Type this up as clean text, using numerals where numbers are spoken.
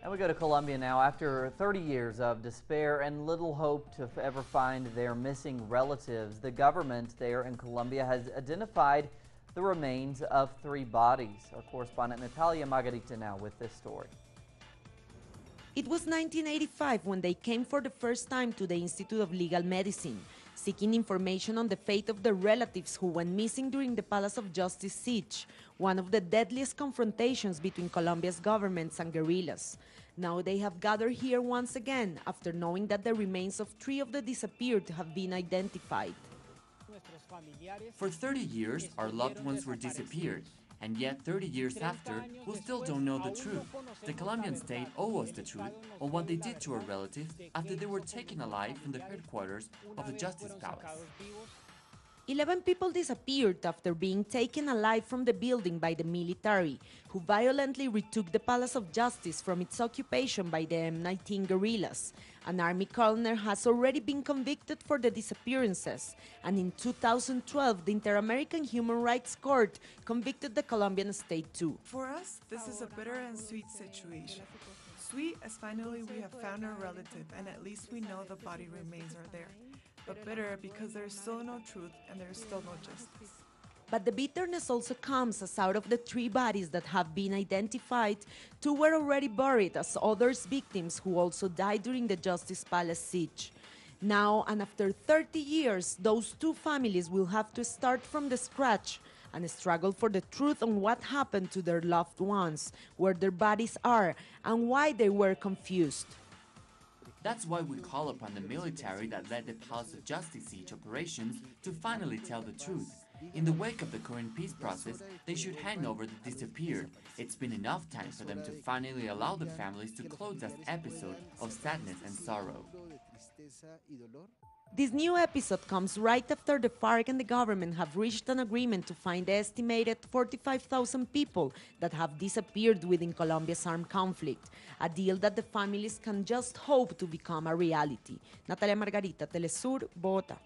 And we go to Colombia now. After 30 years of despair and little hope to ever find their missing relatives, the government there in Colombia has identified the remains of 3 bodies. Our correspondent Natalia Margarita now with this story. It was 1985 when they came for the first time to the Institute of Legal Medicine, seeking information on the fate of their relatives who went missing during the Palace of Justice siege, one of the deadliest confrontations between Colombia's governments and guerrillas. Now they have gathered here once again after knowing that the remains of 3 of the disappeared have been identified. For 30 years, our loved ones were disappeared, and yet 30 years after, we still don't know the truth. The Colombian state owes us the truth on what they did to our relatives after they were taken alive from the headquarters of the Justice Palace. 11 people disappeared after being taken alive from the building by the military, who violently retook the Palace of Justice from its occupation by the M19 guerrillas. An army colonel has already been convicted for the disappearances, and in 2012, the Inter.American Human Rights Court convicted the Colombian state too. For us, this is a bitter and sweet situation. Sweet as finally we have found our relative, and at least we know the body remains are there. But bitter because there is still no truth and there is still no justice. But the bitterness also comes as out of the 3 bodies that have been identified, 2 were already buried as others victims who also died during the Justice Palace siege. Now, and after 30 years, those 2 families will have to start from the scratch and struggle for the truth on what happened to their loved ones, where their bodies are, and why they were confused. That's why we call upon the military that led the Palace of Justice siege operations to finally tell the truth. In the wake of the current peace process, they should hand over the disappeared. It's been enough time for them to finally allow the families to close this episode of sadness and sorrow. This new episode comes right after the FARC and the government have reached an agreement to find the estimated 45,000 people that have disappeared within Colombia's armed conflict, a deal that the families can just hope to become a reality. Natalia Margarita, teleSUR, Bogota.